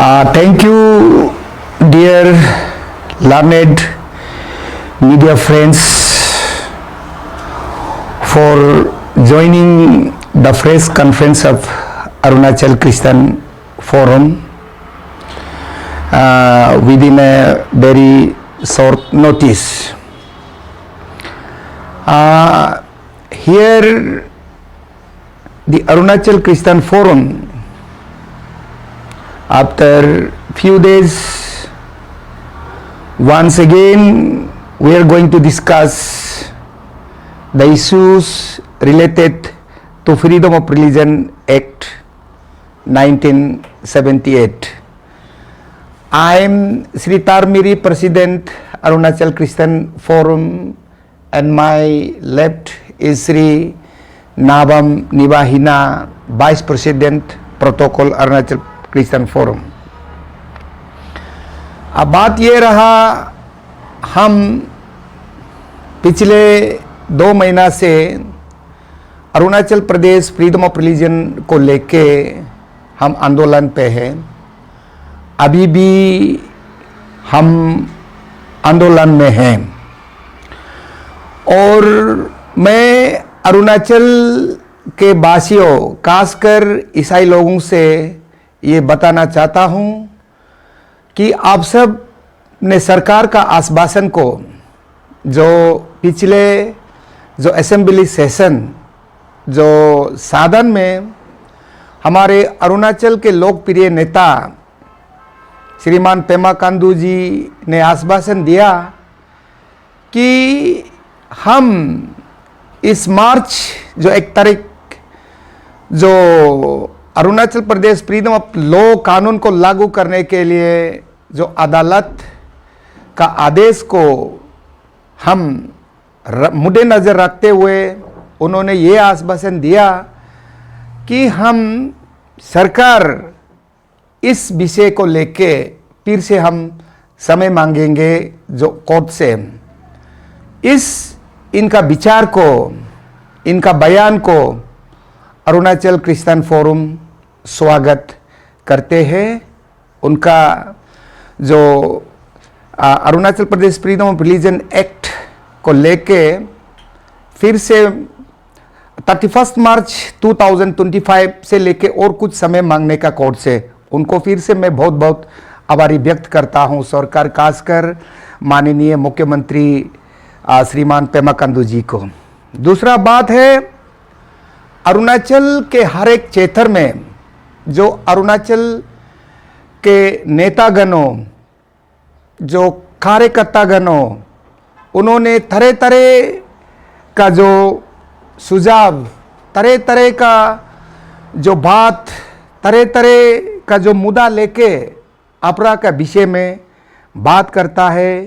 Thank you, dear learned media friends, for joining the press conference of Arunachal Christian Forum within a very short notice. Here, the Arunachal Christian Forum, after few days, once again we are going to discuss the issues related to Freedom of Religion Act 1978. I am Sri Tarmiri, President Arunachal Christian Forum, and my left is Sri Nabam Nibahina, Vice President Protocol Arunachal Christian forum. अब बात ये रहा, हम पिछले 2 महीना से Arunachal Pradesh freedom of religion को लेके हम आंदोलन पे हैं। अभी भी हम आंदोलन में हैं और मैं अरुणाचल के वासियों, खासकर ईसाई लोगों से ये बताना चाहता हूँ कि आप सब ने सरकार का आश्वासन को, जो पिछले जो असेंबली सेशन जो साधन में हमारे अरुणाचल के लोकप्रिय नेता श्रीमान पेमा खांडू जी ने आश्वासन दिया कि हम इस मार्च जो 1 तारीख जो Arunachal Pradesh freedom of law कानून को लागू करने के लिए जो अदालत का आदेश को हम मद्देनजर रखते हुए उन्होंने ये आश्वासन दिया कि हम सरकार इस विषय को लेके फिर से हम समय मांगेंगे जो कोर्ट से। इनका विचार को, इनका बयान को अरुणाचल क्रिश्चियन फोरम स्वागत करते हैं। उनका जो Arunachal Pradesh freedom of religion act को लेके फिर से 31 मार्च 2025 से लेके और कुछ समय मांगने का कोर्ट से, उनको फिर से मैं बहुत बहुत आभारी व्यक्त करता हूं, सरकार, खासकर माननीय मुख्यमंत्री श्रीमान पेमा खांडू जी को। दूसरा बात है, अरुणाचल के हर एक क्षेत्र में जो अरुणाचल के नेतागणों, जो कार्यकर्तागणों, उन्होंने तरह तरह का जो सुझाव, तरह तरह का जो बात, तरह तरह का जो मुद्दा लेके अपरा का विषय में बात करता है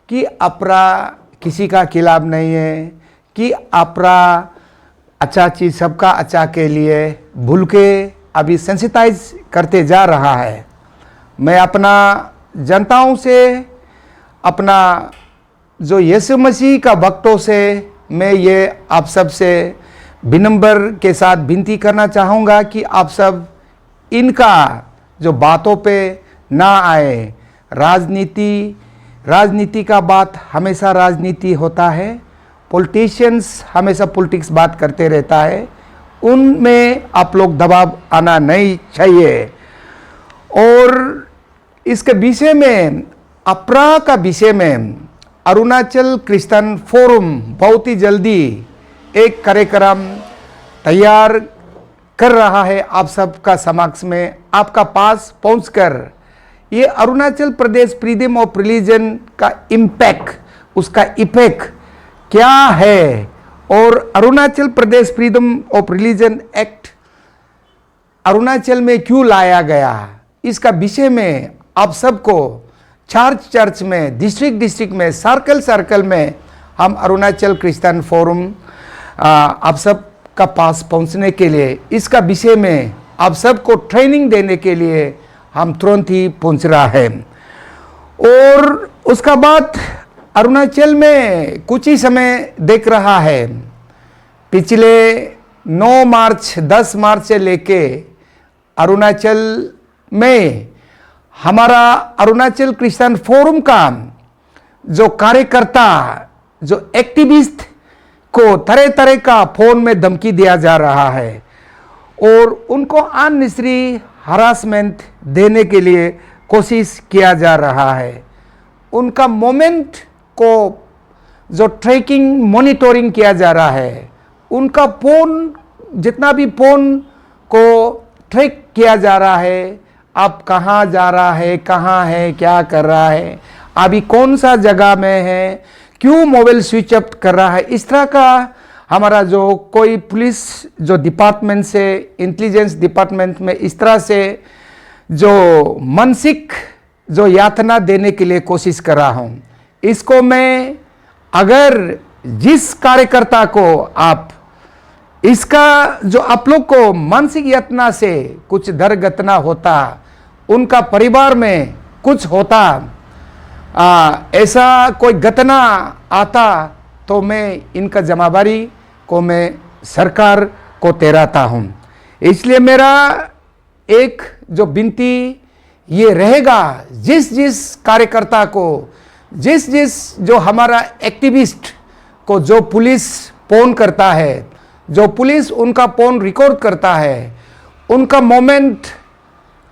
कि अपरा किसी का खिलाफ नहीं है, कि अपरा अच्छा चीज़ सबका अच्छा के लिए भूल के अभी सेंसिटाइज करते जा रहा है। मैं अपना जनताओं से, अपना जो यीशु मसीह का भक्तों से मैं ये आप सब से विनम्र के साथ विनती करना चाहूँगा कि आप सब इनका जो बातों पे ना आए। राजनीति का बात हमेशा राजनीति होता है, पॉलिटिशियंस हमेशा पॉलिटिक्स बात करते रहता है, उनमें आप लोग दबाव आना नहीं चाहिए। और इसके विषय में, अपरा का विषय में अरुणाचल क्रिश्चियन फोरम बहुत ही जल्दी एक कार्यक्रम तैयार कर रहा है आप सबका समक्ष में, आपका पास पहुंचकर ये Arunachal Pradesh freedom of religion का इम्पैक्ट, उसका इफेक्ट क्या है और Arunachal Pradesh freedom of religion act Arunachal में क्यों लाया गया, इसका विषय में आप सबको चर्च में, डिस्ट्रिक्ट में, सर्कल में हम अरुणाचल क्रिश्चियन फोरम आप सब का पास पहुंचने के लिए, इसका विषय में आप सबको ट्रेनिंग देने के लिए हम तुरंत ही पहुंच रहा है। और उसका बाद अरुणाचल में कुछ ही समय देख रहा है, पिछले 9 मार्च 10 मार्च से लेके अरुणाचल में हमारा अरुणाचल क्रिश्चियन फोरम का जो कार्यकर्ता, जो एक्टिविस्ट को तरह तरह का फोन में धमकी दिया जा रहा है और उनको अननेसेसरी हरासमेंट देने के लिए कोशिश किया जा रहा है। उनका मोमेंट को जो ट्रैकिंग मॉनिटरिंग किया जा रहा है, उनका फोन, जितना भी फोन को ट्रैक किया जा रहा है, आप कहाँ जा रहा है, कहाँ है, क्या कर रहा है, अभी कौन सा जगह में है, क्यों मोबाइल स्विच ऑफ कर रहा है, इस तरह का हमारा जो कोई पुलिस जो डिपार्टमेंट से, इंटेलिजेंस डिपार्टमेंट में इस तरह से जो मानसिक जो यातना देने के लिए कोशिश कर रहा हूँ, इसको मैं, अगर जिस कार्यकर्ता को आप इसका जो आप लोग को मानसिक यातना से कुछ दरगतना होता, उनका परिवार में कुछ होता, ऐसा कोई घटना आता, तो मैं इनका जिम्मेदारी को मैं सरकार को ठहराता हूँ। इसलिए मेरा एक जो विनती ये रहेगा, जिस जिस कार्यकर्ता को, जिस जिस जो हमारा एक्टिविस्ट को जो पुलिस फोन करता है, जो पुलिस उनका फोन रिकॉर्ड करता है, उनका मोमेंट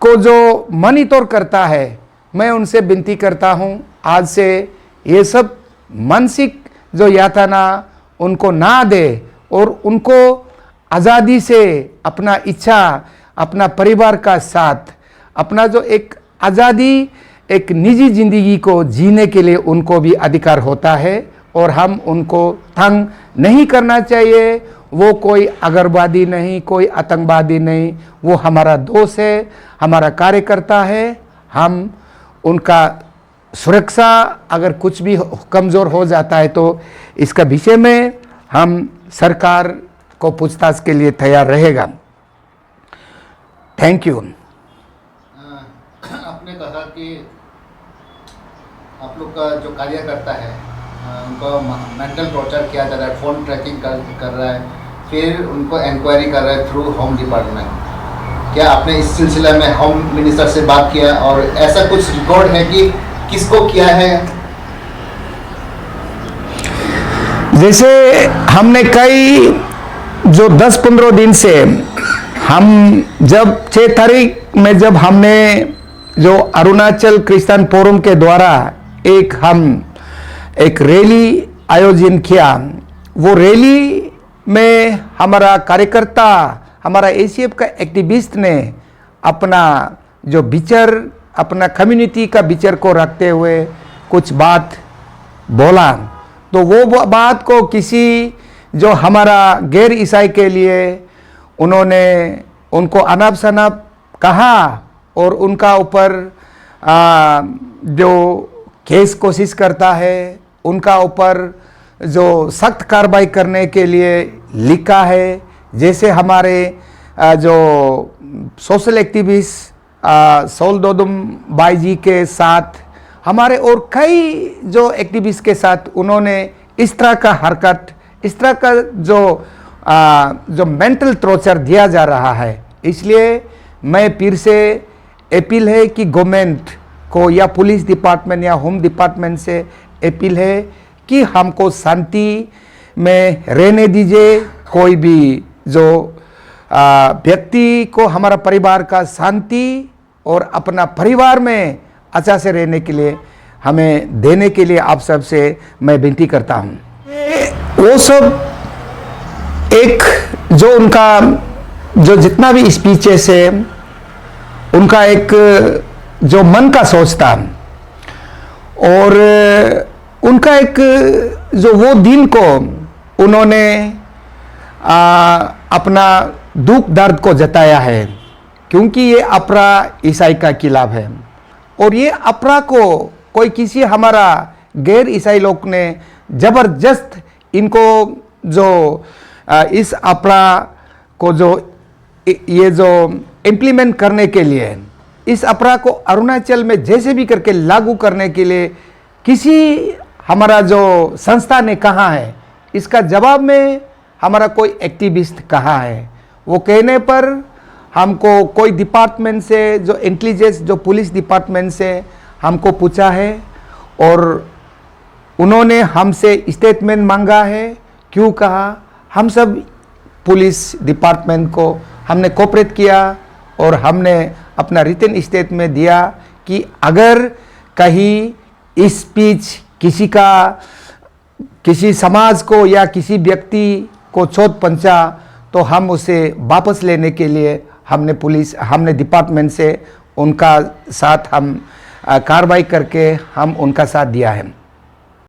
को जो मॉनिटर करता है, मैं उनसे विनती करता हूँ, आज से ये सब मानसिक जो यातना उनको ना दे और उनको आज़ादी से अपना इच्छा, अपना परिवार का साथ, अपना जो एक आज़ादी, एक निजी जिंदगी को जीने के लिए उनको भी अधिकार होता है और हम उनको तंग नहीं करना चाहिए। वो कोई अगरवादी नहीं, कोई आतंकवादी नहीं, वो हमारा दोस्त है, हमारा कार्यकर्ता है। हम उनका सुरक्षा अगर कुछ भी कमज़ोर हो जाता है तो इसका विषय में हम सरकार को पूछताछ के लिए तैयार रहेगा। Thank you. आपने कहा कि आप लोग का जो कार्यकर्ता है उनको मेंटल टॉर्चर किया जा रहा है, फ़ोन ट्रैकिंग कर रहा है, फिर उनको इंक्वायरी कर रहा है थ्रू होम डिपार्टमेंट। क्या आपने इस सिलसिले में होम मिनिस्टर से बात किया और ऐसा कुछ रिकॉर्ड है कि किसको किया है? जैसे हमने कई जो 10-15 दिन से हम जब 6 तारीख में जब हमने जो अरुणाचल क्रिश्चियन फोरम के द्वारा एक रैली आयोजन किया, वो रैली में हमारा कार्यकर्ता, हमारा एसीएफ का एक्टिविस्ट ने अपना जो विचार, अपना कम्युनिटी का विचार को रखते हुए कुछ बात बोला, तो वो बात को किसी जो हमारा गैर ईसाई के लिए उन्होंने उनको अनाप शनाप कहा और उनका ऊपर जो केस कोशिश करता है, उनका ऊपर जो सख्त कार्रवाई करने के लिए लिखा है। जैसे हमारे जो सोशल एक्टिविस्ट सोल दोदुम बाई जी के साथ, हमारे और कई जो एक्टिविस्ट के साथ उन्होंने इस तरह का हरकत, इस तरह का जो मेंटल टॉर्चर दिया जा रहा है। इसलिए मैं फिर से अपील है कि गवर्नमेंट को या पुलिस डिपार्टमेंट या होम डिपार्टमेंट से अपील है कि हमको शांति में रहने दीजिए। कोई भी जो व्यक्ति को हमारा परिवार का शांति और अपना परिवार में अच्छा से रहने के लिए हमें देने के लिए आप सब से मैं विनती करता हूँ। वो सब एक जो उनका जो जितना भी स्पीचेस है, उनका एक जो मन का सोच था और उनका एक जो वो दिन को उन्होंने अपना दुख दर्द को जताया है, क्योंकि ये अपरा ईसाई का खिलाफ है और ये अपरा को कोई किसी हमारा गैर ईसाई लोग ने ज़बरदस्त इनको जो इस अपरा को जो ये जो इम्प्लीमेंट करने के लिए, इस अपरा को अरुणाचल में जैसे भी करके लागू करने के लिए किसी हमारा जो संस्था ने कहा है, इसका जवाब में हमारा कोई एक्टिविस्ट कहा है। वो कहने पर हमको कोई डिपार्टमेंट से, जो इंटेलिजेंस, जो पुलिस डिपार्टमेंट से हमको पूछा है और उन्होंने हमसे स्टेटमेंट मांगा है। क्यों कहा? हम सब पुलिस डिपार्टमेंट को हमने कोऑपरेट किया और हमने अपना रिटन स्टेटमेंट दिया कि अगर कहीं स्पीच किसी समाज को या किसी व्यक्ति को चोट पहुंचा तो हम उसे वापस लेने के लिए हमने डिपार्टमेंट से उनका साथ हम कार्रवाई करके हम उनका साथ दिया है।